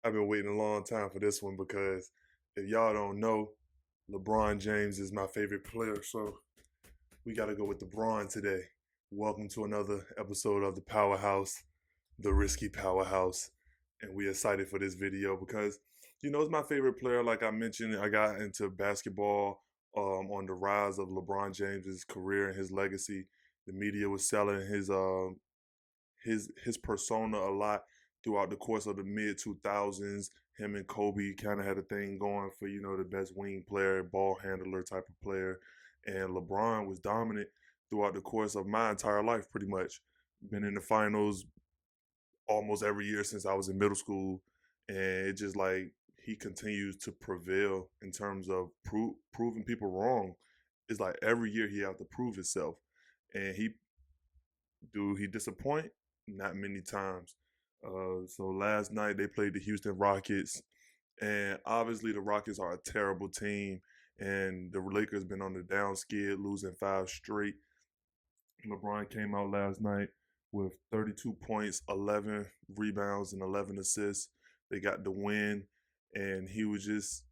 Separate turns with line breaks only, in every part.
I've been waiting a long time for this one because if y'all don't know, LeBron James is my favorite player. So we got to go with LeBron today. Welcome to another episode of the Powerhouse, the RiSSky Powerhouse. And we're excited for this video because, it's my favorite player. Like I mentioned, I got into basketball on the rise of LeBron James's career and his legacy. The media was selling his persona a lot throughout the course of the mid 2000s. Him and Kobe kind of had a thing going for the best wing player, ball handler type of player, and LeBron was dominant throughout the course of my entire life, pretty much. Been in the finals almost every year since I was in middle school, and it just like he continues to prevail in terms of proving people wrong. It's like every year he have to prove himself, and he disappoint? Not many times. So last night they played the Houston Rockets, and obviously the Rockets are a terrible team, and the Lakers been on the down skid, losing 5 straight. LeBron came out last night with 32 points, 11 rebounds, and 11 assists. They got the win, and he was just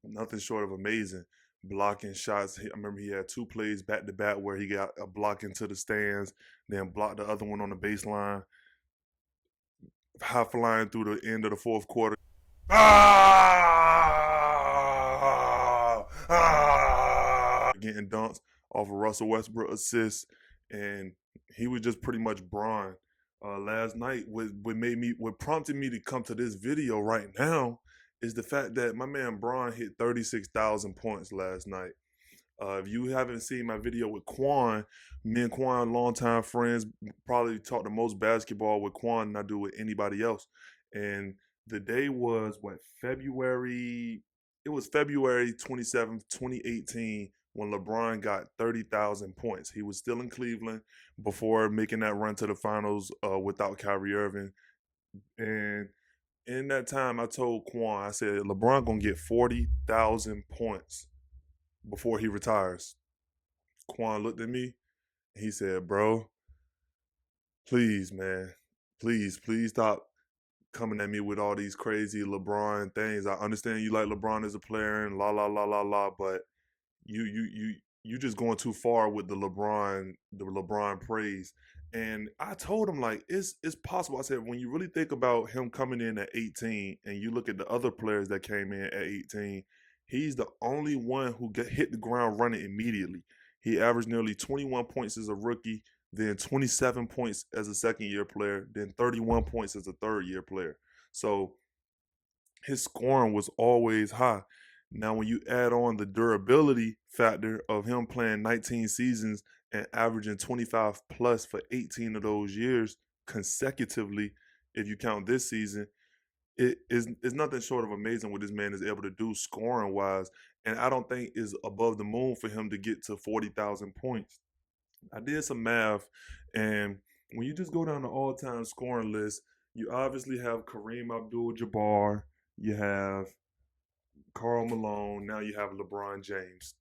nothing short of amazing. Blocking shots. I remember he had 2 plays back to back where he got a block into the stands, then blocked the other one on the baseline, high flying through the end of the fourth quarter. Getting dunks off of Russell Westbrook assists, and he was just pretty much Braun. Last night, what prompted me to come to this video right now is the fact that my man Braun hit 36,000 points last night. If you haven't seen my video with Quan, me and Quan, longtime friends, probably talk the most basketball with Quan than I do with anybody else. And the day was what, February? It was February 27th, 2018, when LeBron got 30,000 points. He was still in Cleveland before making that run to the finals without Kyrie Irving. And in that time, I told Quan, I said, LeBron gonna get 40,000 points before he retires. Quan looked at me and he said, "Bro, please, man, please stop coming at me with all these crazy LeBron things. I understand you like LeBron as a player and la la la la la, but you just going too far with the LeBron praise." And I told him, like, it's possible. I said, when you really think about him coming in at 18 and you look at the other players that came in at 18, he's the only one who hit the ground running immediately. He averaged nearly 21 points as a rookie, then 27 points as a second year player, then 31 points as a third year player. So his scoring was always high. Now, when you add on the durability factor of him playing 19 seasons and averaging 25 plus for 18 of those years consecutively, if you count this season, it's nothing short of amazing what this man is able to do scoring wise. And I don't think is above the moon for him to get to 40,000 points. I did some math, and when you just go down the all-time scoring list, you obviously have Kareem Abdul-Jabbar, you have Karl Malone, now you have LeBron James.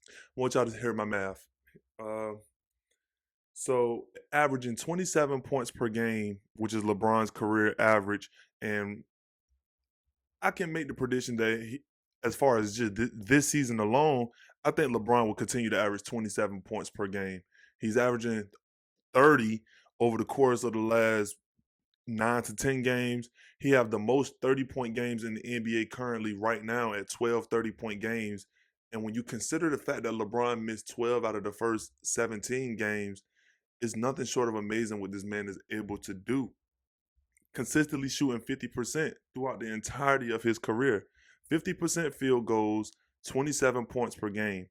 I want y'all to hear my math. Uh, so averaging 27 points per game, which is LeBron's career average, and I can make the prediction that as far as just this season alone, I think LeBron will continue to average 27 points per game. He's averaging 30 over the course of the last 9 to 10 games. He have the most 30-point games in the NBA currently right now at 12 30-point games. And when you consider the fact that LeBron missed 12 out of the first 17 games, it's nothing short of amazing what this man is able to do. Consistently shooting 50% throughout the entirety of his career. 50% field goals, 27 points per game.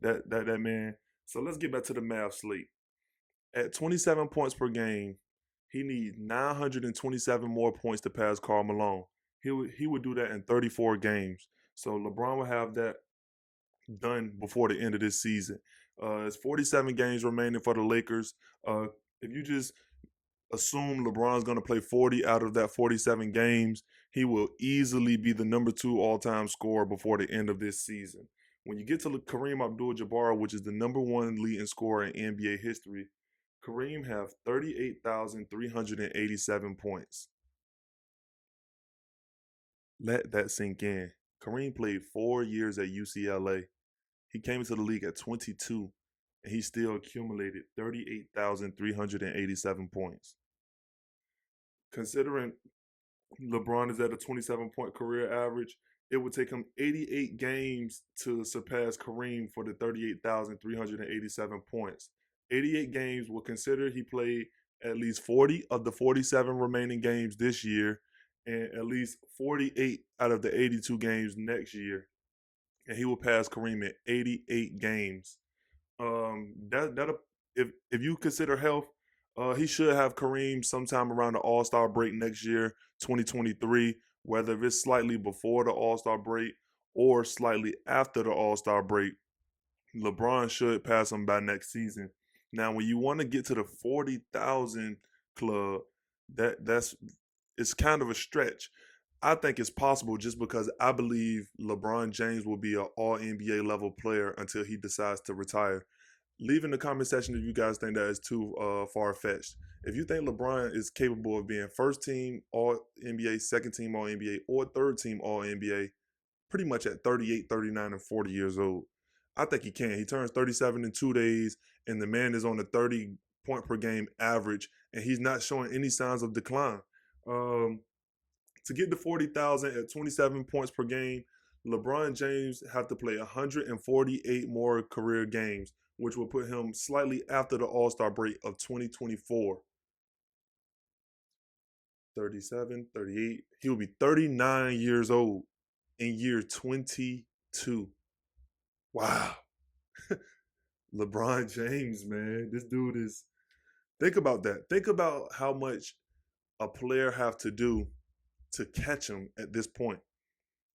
That man. So let's get back to the math slate. At 27 points per game, he needs 927 more points to pass Karl Malone. He would do that in 34 games. So LeBron will have that done before the end of this season. It's 47 games remaining for the Lakers. If you just assume LeBron's going to play 40 out of that 47 games, he will easily be the number 2 all-time scorer before the end of this season. When you get to Kareem Abdul-Jabbar, which is the number 1 leading scorer in NBA history, Kareem have 38,387 points. Let that sink in. Kareem played 4 years at UCLA. He came into the league at 22, and he still accumulated 38,387 points. Considering LeBron is at a 27-point career average, it would take him 88 games to surpass Kareem for the 38,387 points. 88 games will consider he played at least 40 of the 47 remaining games this year and at least 48 out of the 82 games next year. And he will pass Kareem in 88 games. That if you consider health, he should have Kareem sometime around the All Star break next year, 2023. Whether it's slightly before the All Star break or slightly after the All Star break, LeBron should pass him by next season. Now, when you want to get to the 40,000 club, that's it's kind of a stretch. I think it's possible just because I believe LeBron James will be an All NBA level player until he decides to retire. Leave in the comment section if you guys think that is too far fetched. If you think LeBron is capable of being first team All NBA, second team All NBA, or third team All NBA, pretty much at 38, 39, and 40 years old, I think he can. He turns 37 in 2 days, and the man is on a 30-point per game average, and he's not showing any signs of decline. To get to 40,000 at 27 points per game, LeBron James have to play 148 more career games, which will put him slightly after the All-Star break of 2024. 37, 38. He will be 39 years old in year 22. Wow. LeBron James, man. This dude is. Think about that. Think about how much a player have to do to catch him at this point.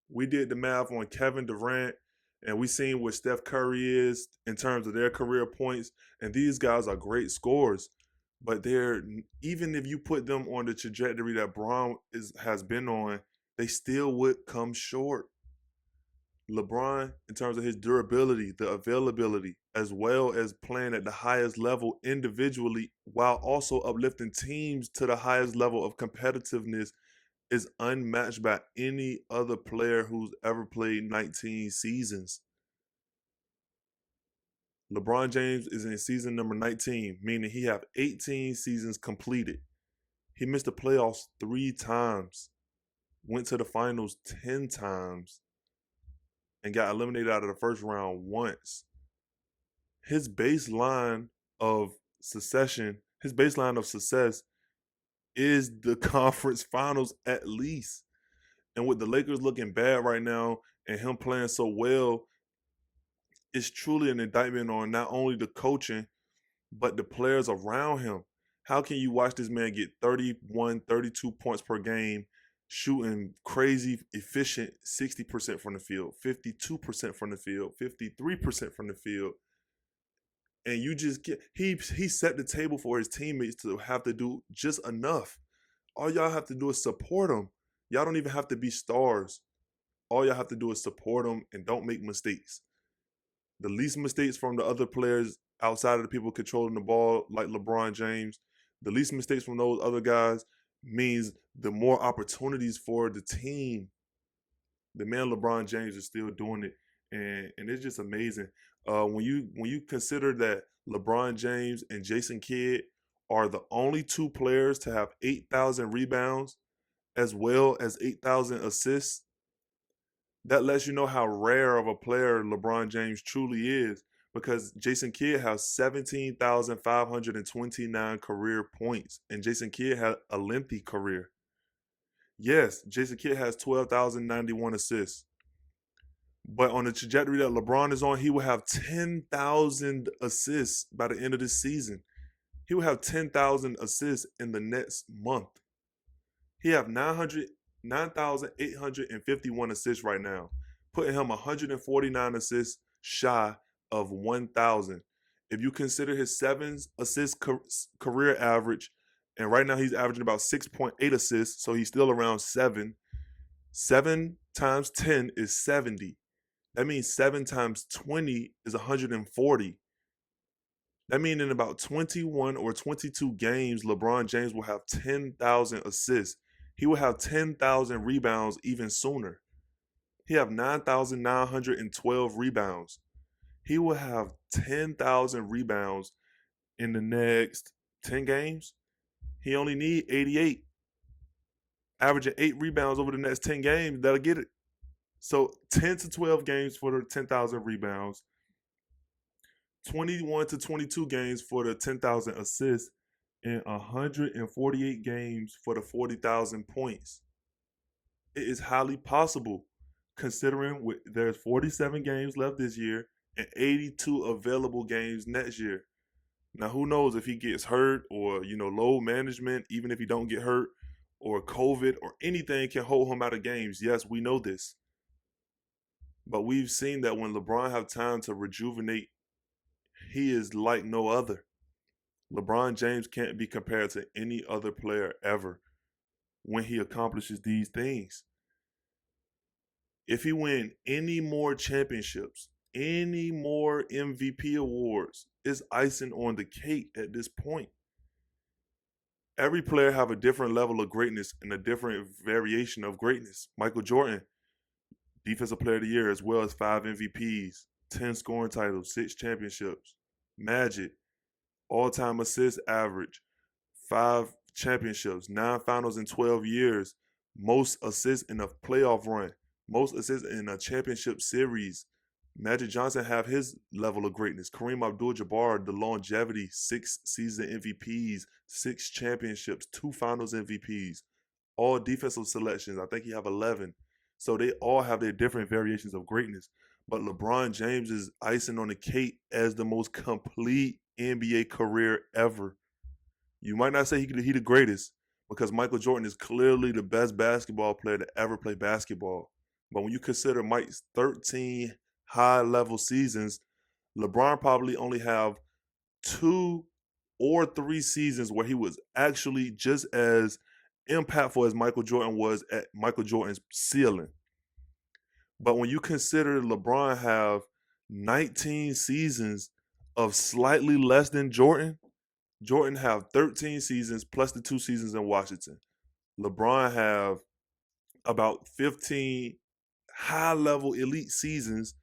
We did the math on Kevin Durant, and we seen what Steph Curry is in terms of their career points, and these guys are great scorers. But they're even if you put them on the trajectory that Braun has been on, they still would come short. LeBron, in terms of his durability, the availability, as well as playing at the highest level individually while also uplifting teams to the highest level of competitiveness, is unmatched by any other player who's ever played 19 seasons. LeBron James is in season number 19, meaning he have 18 seasons completed. He missed the playoffs 3 times, went to the finals 10 times, and got eliminated out of the first round once. His baseline of his baseline of success is the conference finals at least. And with the Lakers looking bad right now and him playing so well, it's truly an indictment on not only the coaching, but the players around him. How can you watch this man get 31, 32 points per game, shooting crazy, efficient 60% from the field, 52% from the field, 53% from the field, and you just get he set the table for his teammates to have to do just enough. All y'all have to do is support him. Y'all don't even have to be stars. All y'all have to do is support him and don't make mistakes. The least mistakes from the other players outside of the people controlling the ball, like LeBron James, the least mistakes from those other guys means the more opportunities for the team. The man LeBron James is still doing it, and it's just amazing. When you consider that LeBron James and Jason Kidd are the only 2 players to have 8,000 rebounds as well as 8,000 assists, that lets you know how rare of a player LeBron James truly is, because Jason Kidd has 17,529 career points, and Jason Kidd had a lengthy career. Yes, Jason Kidd has 12,091 assists. But on the trajectory that LeBron is on, he will have 10,000 assists by the end of this season. He will have 10,000 assists in the next month. He have 9,851 assists right now, putting him 149 assists shy of 1,000. If you consider his 7 assists career average, and right now he's averaging about 6.8 assists, so he's still around 7. 7 times 10 is 70. That means 7 times 20 is 140. That means in about 21 or 22 games, LeBron James will have 10,000 assists. he will have 10,000 rebounds even sooner. He have 9,912 rebounds. He will have 10,000 rebounds in the next 10 games. He only need 88, averaging 8 rebounds over the next 10 games. That'll get it. So 10 to 12 games for the 10,000 rebounds, 21 to 22 games for the 10,000 assists, and 148 games for the 40,000 points. It is highly possible, considering there's 47 games left this year and 82 available games next year. Now, who knows if he gets hurt or, load management, even if he don't get hurt, or COVID or anything can hold him out of games. Yes, we know this. But we've seen that when LeBron have time to rejuvenate, he is like no other. LeBron James can't be compared to any other player ever when he accomplishes these things. If he win any more championships, any more MVP awards, it's icing on the cake at this point. Every player have a different level of greatness and a different variation of greatness. Michael Jordan, Defensive Player of the Year, as well as 5 MVPs, 10 scoring titles, 6 championships. Magic, all-time assist average, 5 championships, 9 finals in 12 years, most assists in a playoff run, most assists in a championship series. Magic Johnson have his level of greatness. Kareem Abdul-Jabbar, the longevity, 6 season MVPs, 6 championships, 2 finals MVPs, all defensive selections. I think he have 11. So they all have their different variations of greatness. But LeBron James is icing on the cake as the most complete NBA career ever. You might not say he the greatest, because Michael Jordan is clearly the best basketball player to ever play basketball. But when you consider Mike's 13 high-level seasons, LeBron probably only have 2 or 3 seasons where he was actually just as impactful as Michael Jordan was at Michael Jordan's ceiling. But when you consider LeBron have 19 seasons of slightly less than Jordan, Jordan have 13 seasons plus the 2 seasons in Washington. LeBron have about 15 high-level elite seasons,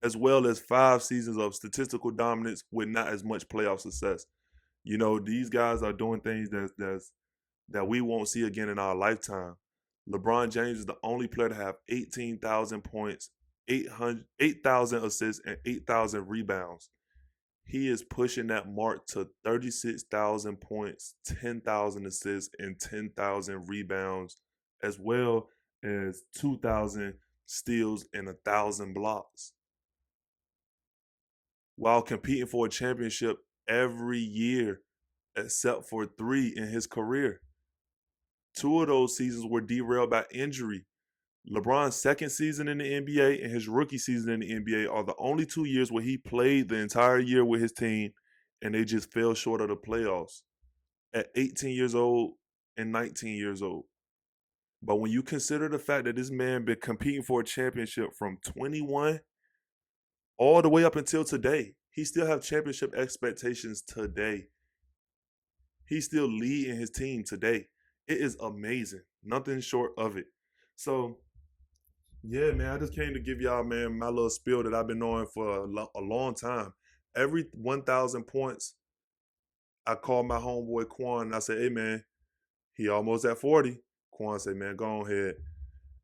as well as 5 seasons of statistical dominance with not as much playoff success. These guys are doing things that we won't see again in our lifetime. LeBron James is the only player to have 18,000 points, 8,000 assists, and 8,000 rebounds. He is pushing that mark to 36,000 points, 10,000 assists, and 10,000 rebounds, as well as 2,000 steals and 1,000 blocks, while competing for a championship every year except for 3 in his career. 2 of those seasons were derailed by injury. LeBron's second season in the NBA and his rookie season in the NBA are the only 2 years where he played the entire year with his team and they just fell short of the playoffs at 18 years old and 19 years old. But when you consider the fact that this man been competing for a championship from 21 all the way up until today, he still have championship expectations today. He's still leading his team today. It is amazing. Nothing short of it. So, yeah, man, I just came to give y'all, man, my little spiel that I've been knowing for a long time. Every 1,000 points, I call my homeboy Quan and I say, hey, man, he almost at 40. Quan say, man, go on ahead.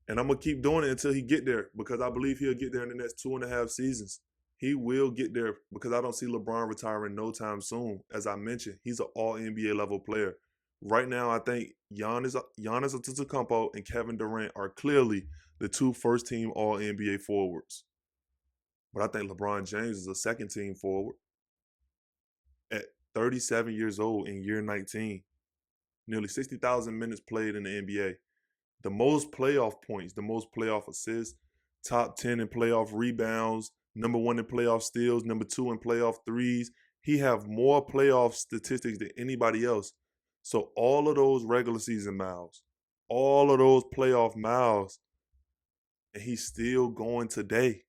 And I'm going to keep doing it until he get there, because I believe he'll get there in the next 2.5 seasons. He will get there, because I don't see LeBron retiring no time soon. As I mentioned, he's an all-NBA level player. Right now, I think Giannis Antetokounmpo and Kevin Durant are clearly the 2 first-team all-NBA forwards. But I think LeBron James is a second-team forward at 37 years old in year 19. Nearly 60,000 minutes played in the NBA. The most playoff points, the most playoff assists, top 10 in playoff rebounds, number 1 in playoff steals, number 2 in playoff threes. He have more playoff statistics than anybody else. So all of those regular season miles, all of those playoff miles, and he's still going today.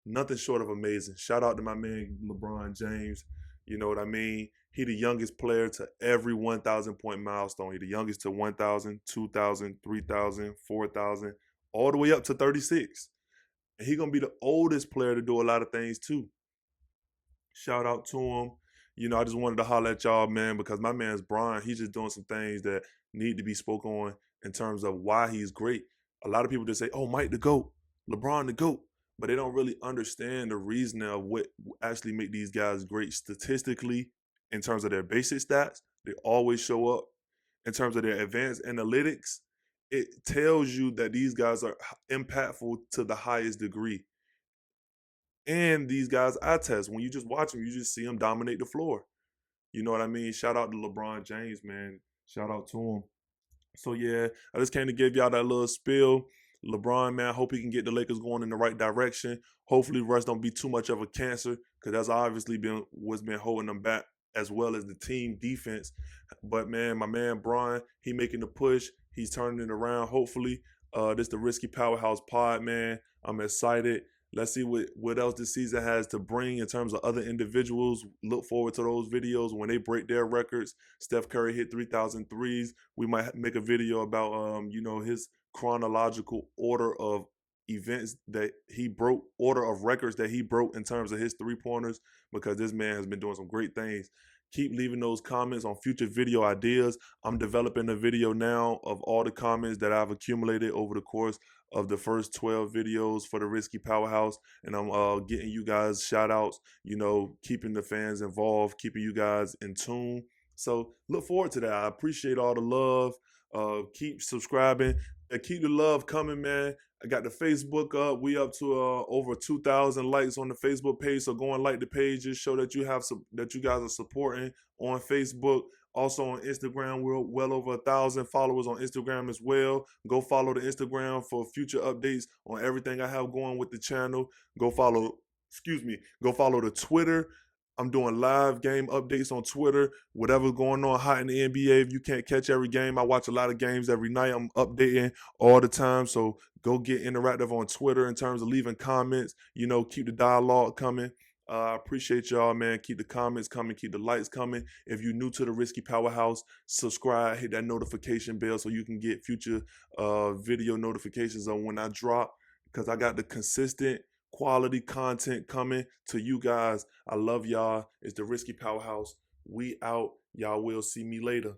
Nothing short of amazing. Shout out to my man LeBron James. You know what I mean? He the youngest player to every 1,000 point milestone. He the youngest to 1,000, 2,000, 3,000, 4,000, all the way up to 36. And he gonna be the oldest player to do a lot of things too. Shout out to him. You know, I just wanted to holler at y'all, man, because my man's Brian. He's just doing some things that need to be spoken on in terms of why he's great. A lot of people just say, "Oh, Mike the GOAT, LeBron the GOAT," but they don't really understand the reason of what actually make these guys great statistically in terms of their basic stats. They always show up. In terms of their advanced analytics, it tells you that these guys are impactful to the highest degree. And these guys eye test. When you just watch them, you just see them dominate the floor. You know what I mean? Shout out to LeBron James, man. Shout out to him. So yeah, I just came to give y'all that little spill. LeBron, man, I hope he can get the Lakers going in the right direction. Hopefully Russ don't be too much of a cancer, because that's obviously been what's been holding them back, as well as the team defense. But man, my man Brian, he making the push. He's turning it around. Hopefully, this the RiSSky Powerhouse pod, man. I'm excited. Let's see what else this season has to bring in terms of other individuals. Look forward to those videos when they break their records. Steph Curry hit 3,000 threes. We might make a video about you know, his chronological order of events that he broke, order of records that he broke in terms of his three-pointers, because this man has been doing some great things. Keep leaving those comments on future video ideas. I'm developing a video now of all the comments that I've accumulated over the course of the first 12 videos for the RiSSky Powerhouse, and I'm getting you guys shout outs, you know, keeping the fans involved, keeping you guys in tune. So look forward to that. I appreciate all the love. Keep subscribing and keep the love coming, man. I got the Facebook up. We up to over 2,000 likes on the Facebook page. So go and like the page. Just show that you have that you guys are supporting on Facebook. Also on Instagram, we're well over 1,000 followers on Instagram as well. Go follow the Instagram for future updates on everything I have going with the channel. Go follow, excuse me, go follow the Twitter. I'm doing live game updates on Twitter. Whatever's going on hot in the NBA, if you can't catch every game, I watch a lot of games every night. I'm updating all the time. So go get interactive on Twitter in terms of leaving comments. You know, keep the dialogue coming. I appreciate y'all, man. Keep the comments coming. Keep the likes coming. If you're new to the RiSSky Powerhouse, subscribe. Hit that notification bell so you can get future video notifications on when I drop, because I got the consistent quality content coming to you guys. I love y'all. It's the RiSSky Powerhouse. We out. Y'all will see me later.